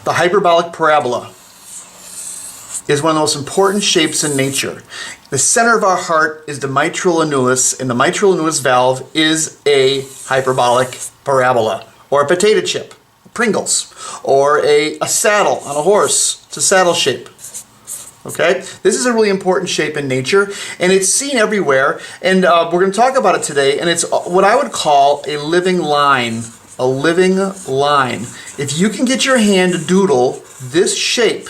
The hyperbolic parabola is one of the most important shapes in nature. The center of our heart is the mitral annulus, and the mitral annulus valve is a hyperbolic parabola, or a potato chip, Pringles, or a saddle on a horse. It's a saddle shape. Okay, this is a really important shape in nature, and it's seen everywhere, and we're going to talk about it today, and it's what I would call a living line. A living line. If you can get your hand to doodle this shape,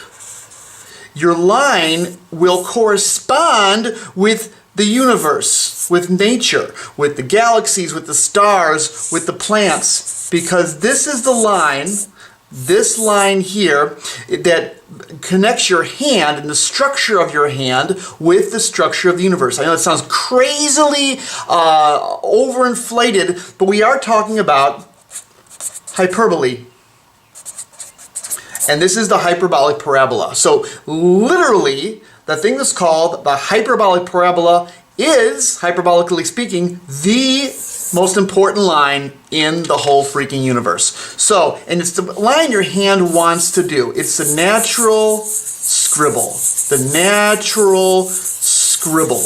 your line will correspond with the universe, with nature, with the galaxies, with the stars, with the plants, because this is the line, this line here, that connects your hand and the structure of your hand with the structure of the universe. I know it sounds crazily overinflated, but we are talking about hyperbole. And this is the hyperbolic parabola. So literally, the thing that's called the hyperbolic parabola is, hyperbolically speaking, the most important line in the whole freaking universe. So, and it's the line your hand wants to do. It's the natural scribble. The natural scribble.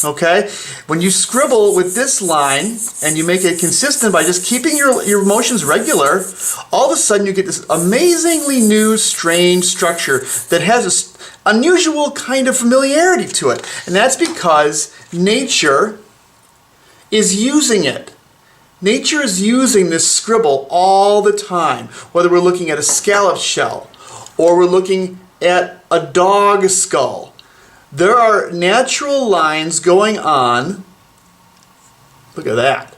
Okay? When you scribble with this line and you make it consistent by just keeping your motions regular, all of a sudden you get this amazingly new, strange structure that has this unusual kind of familiarity to it. And that's because nature is using it. Nature is using this scribble all the time, whether we're looking at a scallop shell or we're looking at a dog skull. There are natural lines going on. Look at that.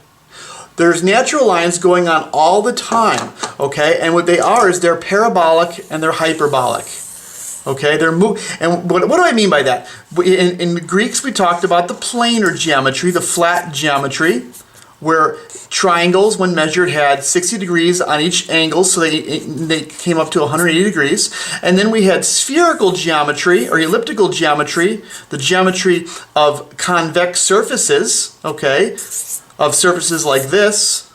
There's natural lines going on all the time, okay? And what they are is they're parabolic and they're hyperbolic. Okay, they're and what do I mean by that? In Greeks, we talked about the planar geometry, the flat geometry, where triangles, when measured, had 60 degrees on each angle, so they came up to 180 degrees. And then we had spherical geometry, or elliptical geometry, the geometry of convex surfaces, okay, of surfaces like this.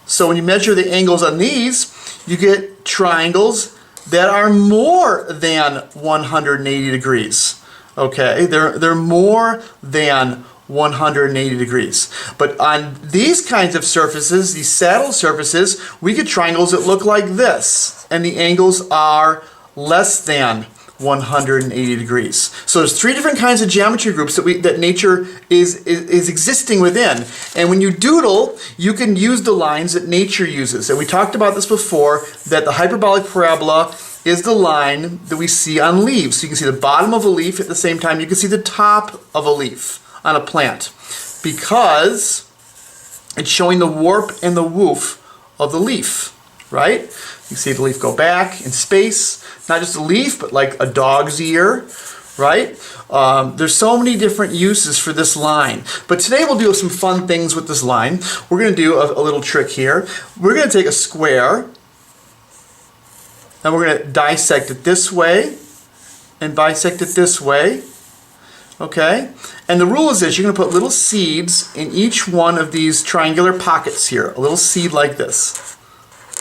So when you measure the angles on these, you get triangles that are more than 180 degrees. Okay, they're more than 180 degrees. But on these kinds of surfaces, these saddle surfaces, we get triangles that look like this, and the angles are less than 180 degrees. So there's three different kinds of geometry groups that nature is existing within. And when you doodle, you can use the lines that nature uses. And we talked about this before, that the hyperbolic parabola is the line that we see on leaves. So you can see the bottom of a leaf at the same time you can see the top of a leaf on a plant, because it's showing the warp and the woof of the leaf, right? You see the leaf go back in space, not just a leaf, but like a dog's ear, right? There's so many different uses for this line. But today we'll do some fun things with this line. We're going to do a little trick here. We're going to take a square, and we're going to dissect it this way, and bisect it this way. Okay? And the rule is this: you're going to put little seeds in each one of these triangular pockets here. A little seed like this.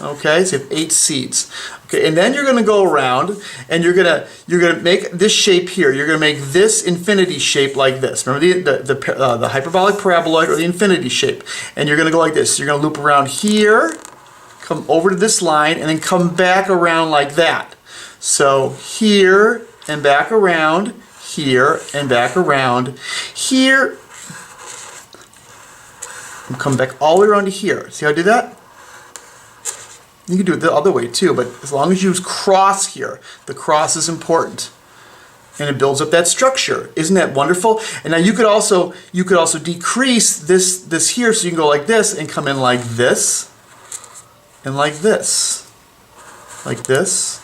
Okay? So you have 8 seeds. Okay, and then you're going to go around and you're going to make this shape here. You're going to make this infinity shape like this. Remember the hyperbolic paraboloid, or the infinity shape. And you're going to go like this. You're going to loop around here, come over to this line, and then come back around like that. So here and back around, here and back around, here, and come back all the way around to here. See how I did that? You can do it the other way too, but as long as you use cross here, the cross is important. And it builds up that structure. Isn't that wonderful? And now you could also decrease this here, so you can go like this and come in like this, and like this, like this,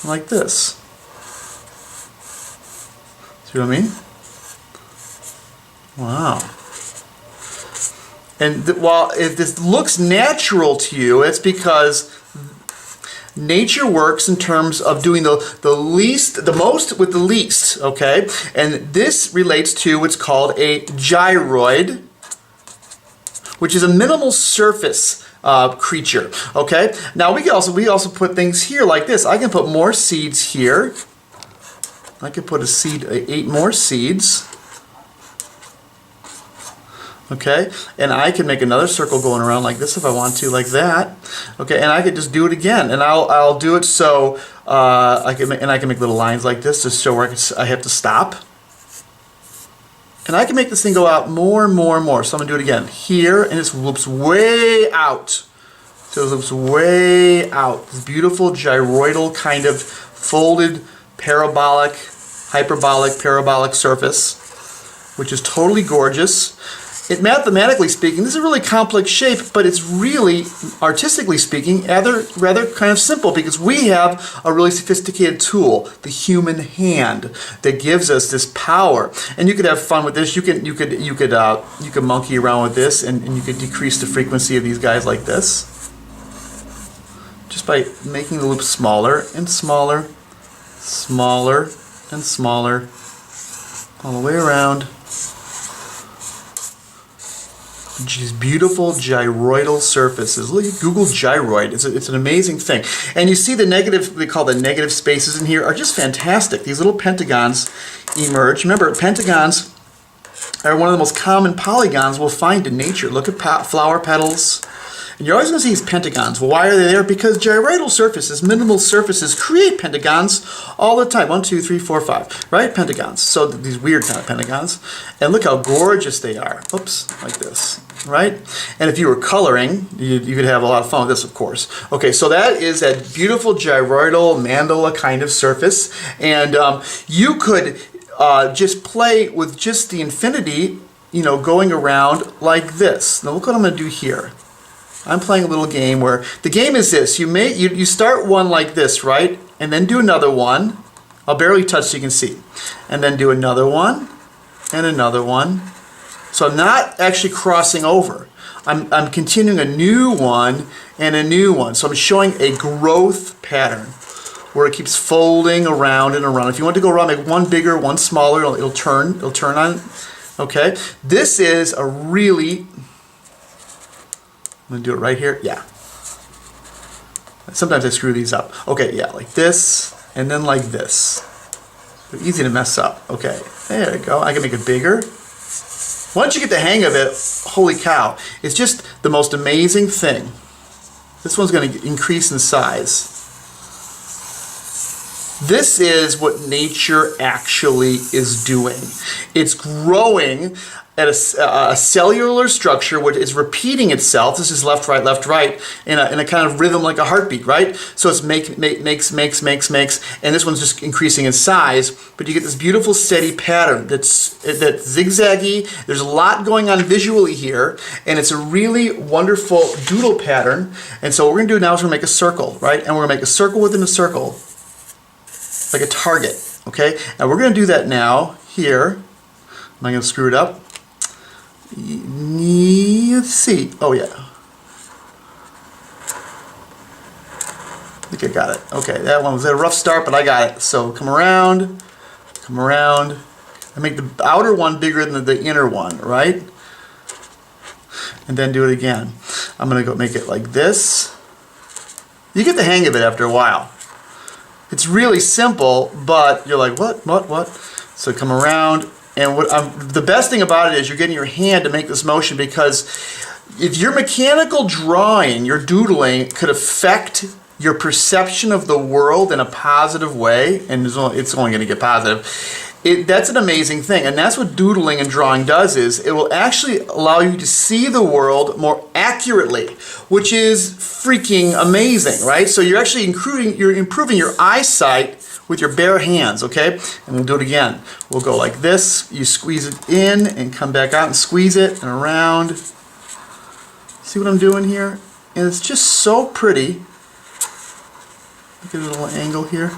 and like this. See what I mean? Wow. And while if this looks natural to you, it's because nature works in terms of doing the most with the least, okay? And this relates to what's called a gyroid, which is a minimal surface creature. Okay. Now we also put things here like this. I can put more seeds here. I could put 8 more seeds. Okay, and I can make another circle going around like this if I want to, like that. Okay, and I could just do it again, and I'll do it so I can make little lines like this to show where I have to stop. And I can make this thing go out more and more and more. So I'm gonna do it again here, and it loops way out. So it loops way out. This beautiful gyroidal kind of folded parabolic, hyperbolic, parabolic surface, which is totally gorgeous. It, mathematically speaking, this is a really complex shape, but it's really, artistically speaking, rather kind of simple because we have a really sophisticated tool, the human hand, that gives us this power. And you could have fun with this. You could monkey around with this, and you could decrease the frequency of these guys like this, just by making the loop smaller and smaller, smaller and smaller, all the way around. These beautiful gyroidal surfaces. Look, Google gyroid. It's an amazing thing. And you see the negative, they call the negative spaces in here, are just fantastic. These little pentagons emerge. Remember, pentagons are one of the most common polygons we'll find in nature. Look at flower petals. And you're always going to see these pentagons. Well, why are they there? Because gyroidal surfaces, minimal surfaces, create pentagons all the time. 1, 2, 3, 4, 5, right? Pentagons. So these weird kind of pentagons. And look how gorgeous they are. Oops, like this, right? And if you were coloring, you could have a lot of fun with this, of course. Okay, so that is that beautiful gyroidal mandala kind of surface. And you could just play with just the infinity, going around like this. Now look what I'm going to do here. I'm playing a little game where the game is this. You start one like this, right? And then do another one. I'll barely touch so you can see. And then do another one and another one. So I'm not actually crossing over. I'm continuing a new one and a new one. So I'm showing a growth pattern where it keeps folding around and around. If you want to go around, make one bigger, one smaller, it'll turn on. Okay? This is a really... I'm going to do it right here. Yeah. Sometimes I screw these up. Okay, yeah, like this, and then like this. They're easy to mess up. Okay, there you go. I can make it bigger. Once you get the hang of it, holy cow, it's just the most amazing thing. This one's going to increase in size. This is what nature actually is doing. It's growing at a cellular structure which is repeating itself. This is left, right, in a kind of rhythm like a heartbeat, right? So it's makes, and this one's just increasing in size, but you get this beautiful steady pattern that's zigzaggy. There's a lot going on visually here, and it's a really wonderful doodle pattern. And so what we're gonna do now is we're gonna make a circle, right? And we're gonna make a circle within a circle, like a target, okay? And we're gonna do that now here. Am I gonna screw it up? Let's see. Oh yeah. I think I got it. Okay, that one was a rough start, but I got it. So come around. I make the outer one bigger than the inner one, right? And then do it again. I'm gonna go make it like this. You get the hang of it after a while. It's really simple, but you're like, what? So come around. And the best thing about it is you're getting your hand to make this motion, because if your mechanical drawing, your doodling, could affect your perception of the world in a positive way, and it's only going to get positive, that's an amazing thing. And that's what doodling and drawing does, is it will actually allow you to see the world more accurately, which is freaking amazing, right? So you're actually improving your eyesight with your bare hands, okay? And we'll do it again. We'll go like this. You squeeze it in and come back out and squeeze it and around. See what I'm doing here? And it's just so pretty. Look at a little angle here.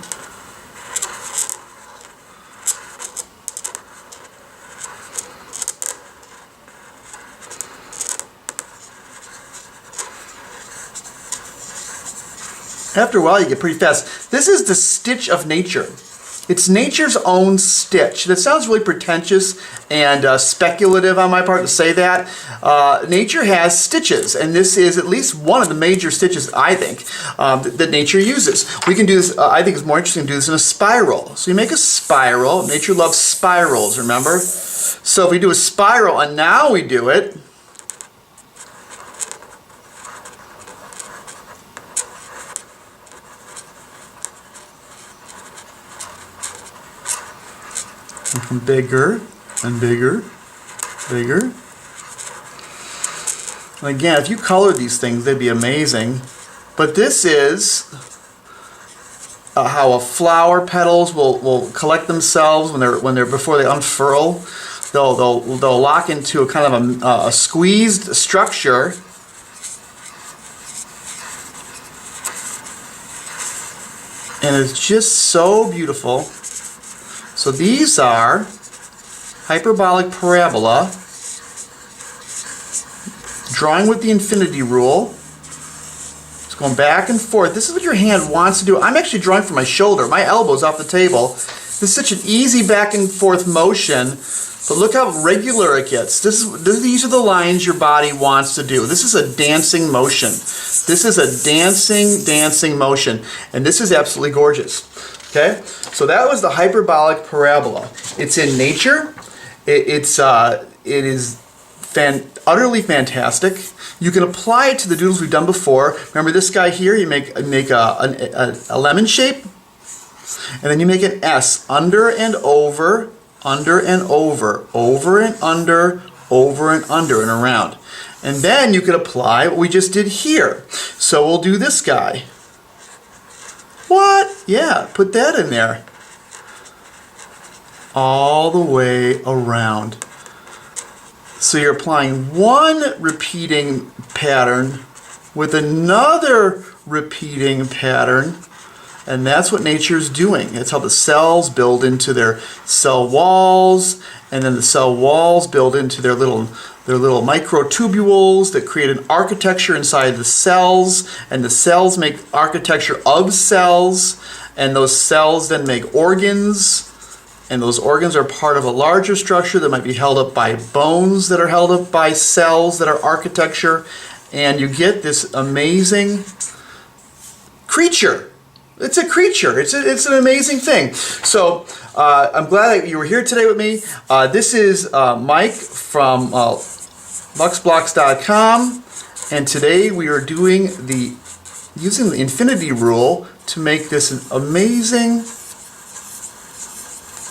After a while, you get pretty fast. This is the stitch of nature. It's nature's own stitch. That sounds really pretentious and speculative on my part to say that. Nature has stitches, and this is at least one of the major stitches, I think, that nature uses. We can do this, I think it's more interesting to do this in a spiral. So you make a spiral. Nature loves spirals, remember? So if we do a spiral, and now we do it, bigger and bigger, bigger. And again, if you colored these things, they'd be amazing. But this is how a flower petals will collect themselves when they're before they unfurl. They'll lock into a kind of a squeezed structure. And it's just so beautiful. So these are hyperbolic parabola, drawing with the infinity rule. It's going back and forth. This is what your hand wants to do. I'm actually drawing from my shoulder. My elbow's off the table. This is such an easy back and forth motion, but look how regular it gets. These are the lines your body wants to do. This is a dancing motion. This is a dancing motion, and this is absolutely gorgeous. Okay, so that was the hyperbolic parabola. It's in nature. It is utterly fantastic. You can apply it to the doodles we've done before. Remember this guy here? You make a lemon shape, and then you make an S under and over, under and over, over and under, over and under and around. And then you could apply what we just did here. So we'll do this guy. What? Yeah, put that in there. All the way around. So you're applying one repeating pattern with another repeating pattern, and that's what nature's doing. It's how the cells build into their cell walls, and then the cell walls build into their little microtubules that create an architecture inside the cells, and the cells make architecture of cells, and those cells then make organs, and those organs are part of a larger structure that might be held up by bones that are held up by cells that are architecture, and you get this amazing creature. It's a creature. It's an amazing thing. So I'm glad that you were here today with me. This is Mike from luxblocks.com, and today we are using the infinity rule to make this an amazing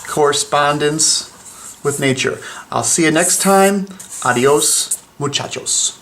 correspondence with nature. I'll see you next time. Adios, muchachos.